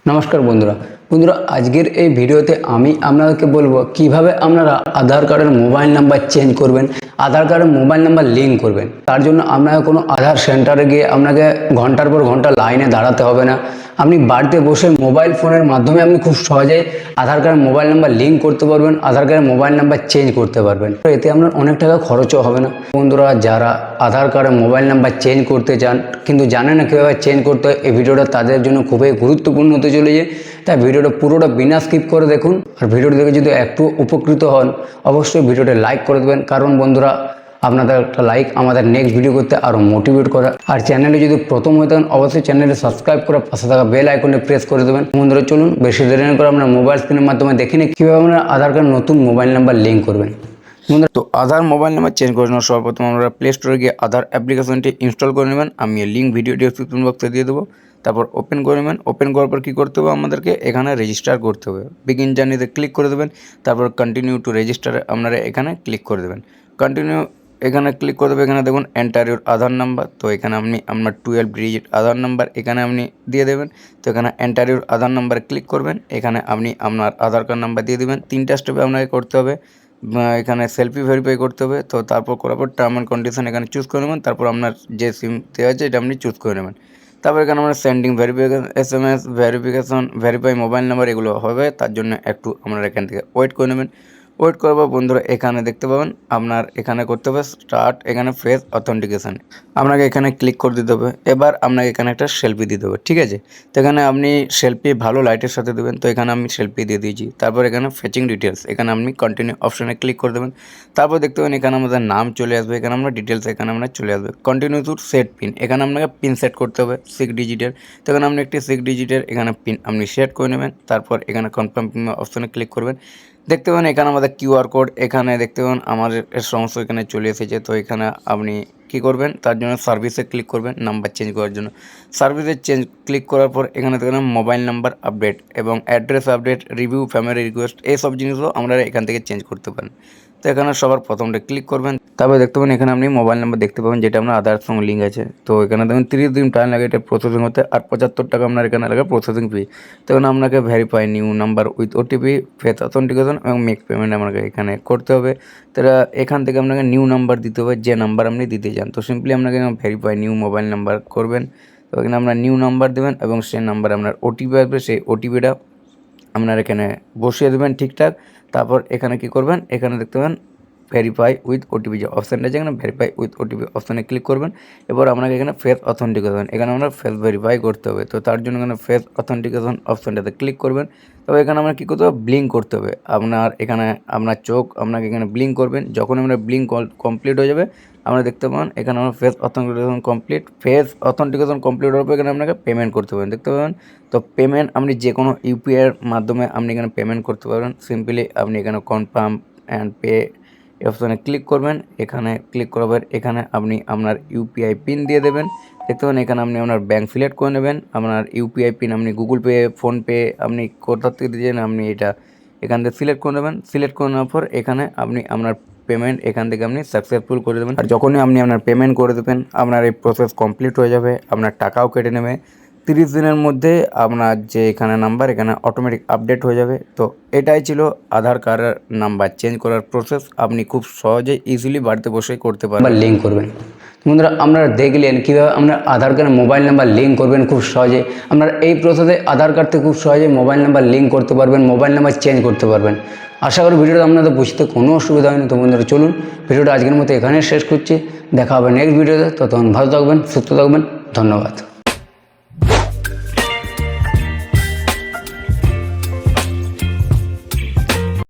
নমস্কার বন্ধুরা আজকের এই ভিডিওতে আমি আপনাদেরকে বলবো কিভাবে আপনারা আধার কার্ডের মোবাইল নাম্বার চেঞ্জ করবেন, আধার কার্ডের মোবাইল নাম্বার লিঙ্ক করবেন। তার জন্য আপনাকে কোনো আধার সেন্টারে গিয়ে আপনাকে ঘন্টার পর ঘন্টা লাইনে দাঁড়াতে হবে না। আপনি বাড়িতে বসে মোবাইল ফোনের মাধ্যমে আপনি খুব সহজেই আধার কার্ডের মোবাইল নাম্বার লিঙ্ক করতে পারবেন, আধার কার্ডের মোবাইল নাম্বার চেঞ্জ করতে পারবেন। এতে আপনার অনেক টাকা খরচও হবে না। বন্ধুরা, যারা আধার কার্ডের মোবাইল নাম্বার চেঞ্জ করতে চান কিন্তু জানেন না কীভাবে চেঞ্জ করতে হয়, এই ভিডিওটা তাদের জন্য খুবই গুরুত্বপূর্ণ হতে চলেছে। তাই ভিডিওটা পুরোটা বিনা স্কিপ করে দেখুন। আর ভিডিওটা দেখে যদি একটু উপকৃত হন অবশ্যই ভিডিওটা লাইক করে দেবেন, কারণ বন্ধুরা আপনাদের একটা লাইক আমাদের নেক্সট ভিডিও করতে আরও মোটিভেট করে। আর চ্যানেলে যদি প্রথম হয়ে থাকেন অবশ্যই চ্যানেলে সাবস্ক্রাইব করে পাশে থাকা বেল আইকনে প্রেস করে দেবেন। বন্ধুরা চলুন বেশি দেরি না করে আমরা মোবাইল স্ক্রিনের মাধ্যমে দেখে নিই কীভাবে আমরা আধার কার্ড নতুন মোবাইল নাম্বার লিঙ্ক করবেন। বন্ধুরা, তো আধার মোবাইল নাম্বার চেঞ্জ করার জন্য সর্বপ্রথম আমরা প্লে স্টোরে গিয়ে আধার অ্যাপ্লিকেশনটি ইনস্টল করে নেবেন। আমি লিঙ্ক ভিডিও ডিসক্রিপশন বক্সে দিয়ে দেবো। তারপর ওপেন করে নেবেন। ওপেন করার পর কী করতে হবে, আমাদেরকে এখানে রেজিস্টার করতে হবে। বিগিন জার্নিতে ক্লিক করে দেবেন। তারপর কন্টিনিউ টু রেজিস্টারে আপনারা এখানে ক্লিক করে দেবেন। কন্টিনিউ এখানে ক্লিক করে দেবে। এখানে দেখুন এন্টার ইউর আধার নাম্বার। তো এখানে আপনি আপনার 12 ডিজিট আধার নাম্বার এখানে আপনি দিয়ে দেবেন। তো এখানে enter your Aadhaar number click করবেন। এখানে আপনি আপনার আধার কার্ড নাম্বার দিয়ে দেবেন। 3টা স্টেপে আপনাকে করতে হবে। এখানে সেলফি ভেরিফাই করতে হবে। তো তারপর করার পর টার্ম অ্যান্ড কন্ডিশন এখানে চুজ করে নেবেন। তারপর আপনার যে সিম দেওয়া আছে এটা আপনি চুজ করে নেবেন। তারপর এখানে আমরা sending verification SMS verification verify mobile number এগুলো হবে, তার জন্য একটু আপনারা এখান থেকে ওয়েট করে নেবেন। ওয়েট করবো বন্ধুরা, এখানে দেখতে পাবেন আপনার এখানে করতে হবে স্টার্ট, এখানে ফেস অথেন্টিকেশন আপনাকে এখানে ক্লিক করে দিতে হবে। এবার আপনাকে এখানে একটা সেলফি দিতে হবে, ঠিক আছে। তো এখানে আপনি সেলফি ভালো লাইটের সাথে দেবেন। তো এখানে আমি সেলফি দিয়ে দিয়েছি। তারপর এখানে ফেচিং ডিটেলস এখানে আপনি কন্টিনিউ অপশানে ক্লিক করে দেবেন। তারপর দেখতে পাবেন এখানে আমাদের নাম চলে আসবে, এখানে আমরা ডিটেলস এখানে আমরা চলে আসবে। কন্টিনিউ টু সেট পিন এখানে আপনাকে পিন সেট করতে হবে 6 ডিজিটের। তো এখানে আপনি একটি 6 ডিজিটের এখানে পিন আপনি সেট করে নেবেন। তারপর এখানে কনফার্ম পিন অপশানে ক্লিক করবেন। দেখতে পাবেন এখানে আমাদের QR কোড এখানে দেখতে পাবেন আমাদের সমস্ত এখানে চলে এসেছে। তো এখানে আপনি কী করবেন, তার জন্য সার্ভিসে ক্লিক করবেন নাম্বার চেঞ্জ করার জন্য। সার্ভিসে চেঞ্জ ক্লিক করার পর এখানে দেখবেন মোবাইল নাম্বার আপডেট এবং address update, review, family request এইসব জিনিসগুলো আমরা এখান থেকে চেঞ্জ করতে পারেন। তো এখানে সবার প্রথমটা ক্লিক করবেন। তারপরে দেখতে পাবেন এখানে আপনি মোবাইল নাম্বার দেখতে পাবেন যেটা আপনার আধার সঙ্গে লিঙ্ক আছে। তো এখানে দেখুন 30 দিন টাইম লাগে এটা প্রসেসিং হতে, আর 75 টাকা আপনার এখানে লাগে প্রসেসিং ফি। তো এখানে আপনাকে verify new number with OTP, face authentication এবং মেক পেমেন্ট আপনাকে এখানে করতে হবে। তো এখান থেকে আপনাকে নিউ নাম্বার দিতে হবে যে নাম্বার আপনি দিতে চান। তো সিম্পলি আপনাকে ভেরিফাই নিউ মোবাইল নাম্বার করবেন। তো এখানে আপনার নিউ নাম্বার দেবেন এবং সেই নাম্বারে আপনার OTP আসবে, সেই OTPটা আপনার এখানে বসিয়ে দেবেন ঠিকঠাক। তারপর এখানে কি করবেন, এখানে দেখতে পাবেন ভেরিফাই উইথ OTP যে অপশানটা আছে এখানে ভেরিফাই উইথ OTP অপশানে ক্লিক করবেন। এবার আপনাকে এখানে ফেস অথেন্টিকেশন এখানে আমরা ফেস ভেরিফাই করতে হবে। তো তার জন্য এখানে ফেস অথেন্টিকেশন অপশানটাতে ক্লিক করবেন। তবে এখানে আমরা কী করতে হবে, ব্লিঙ্ক করতে হবে। আপনার এখানে আপনার চোখ আপনাকে এখানে ব্লিঙ্ক করবেন। যখন আমরা ব্লিঙ্ক কমপ্লিট হয়ে যাবে আমরা দেখতে পাবেন এখানে আমরা face authentication complete. Face authentication complete হওয়ার পর এখানে আপনাকে পেমেন্ট করতে পারেন, দেখতে পাবেন। তো পেমেন্ট আপনি যে কোনো UPI-এর মাধ্যমে আপনি এখানে পেমেন্ট করতে পারবেন। সিম্পলি আপনি এখানে কনফার্ম অ্যান্ড পে এই অপশানে ক্লিক করবেন। এখানে ক্লিক করার পর এখানে আপনি আপনার UPI পিন দিয়ে দেবেন। দেখতে পাবেন এখানে আপনি আপনার ব্যাঙ্ক সিলেক্ট করে নেবেন। আপনার UPI পিন আপনি গুগল পে, ফোনপে আপনি কোথা থেকে দিয়েছেন আপনি এটা এখান থেকে সিলেক্ট করে নেবেন। সিলেক্ট করে নেওয়ার পর এখানে আপনি আপনার পেমেন্ট এখান থেকে আপনি সাকসেসফুল করে দেবেন। আর যখনই আপনি আপনার পেমেন্ট করে দেবেন আপনার এই প্রসেস কমপ্লিট হয়ে যাবে, আপনার টাকাও কেটে নেবে। 30 দিনের মধ্যে আপনার যে এখানে নাম্বার এখানে অটোমেটিক আপডেট হয়ে যাবে। তো এটাই ছিল আধার কার্ডের নাম্বার চেঞ্জ করার প্রসেস। আপনি খুব সহজে ইজিলি বাড়িতে বসেই করতে পারবেন, লিঙ্ক করবেন। বন্ধুরা, আপনারা দেখলেন কীভাবে আপনার আধার কার্ডের মোবাইল নাম্বার লিঙ্ক করবেন খুব সহজে। আপনারা এই প্রসেসে আধার কার্ড থেকে খুব সহজে মোবাইল নাম্বার লিঙ্ক করতে পারবেন, মোবাইল নাম্বার চেঞ্জ করতে পারবেন। আশা করি ভিডিওটা আপনাদের বুঝতে কোনো অসুবিধা হয়নি। তো বন্ধুরা চলুন ভিডিওটা আজকের মতো এখানে শেষ করছি। দেখা হবে নেক্সট ভিডিওতে। ততক্ষণ ভালো থাকবেন, সুস্থ থাকবেন। ধন্যবাদ।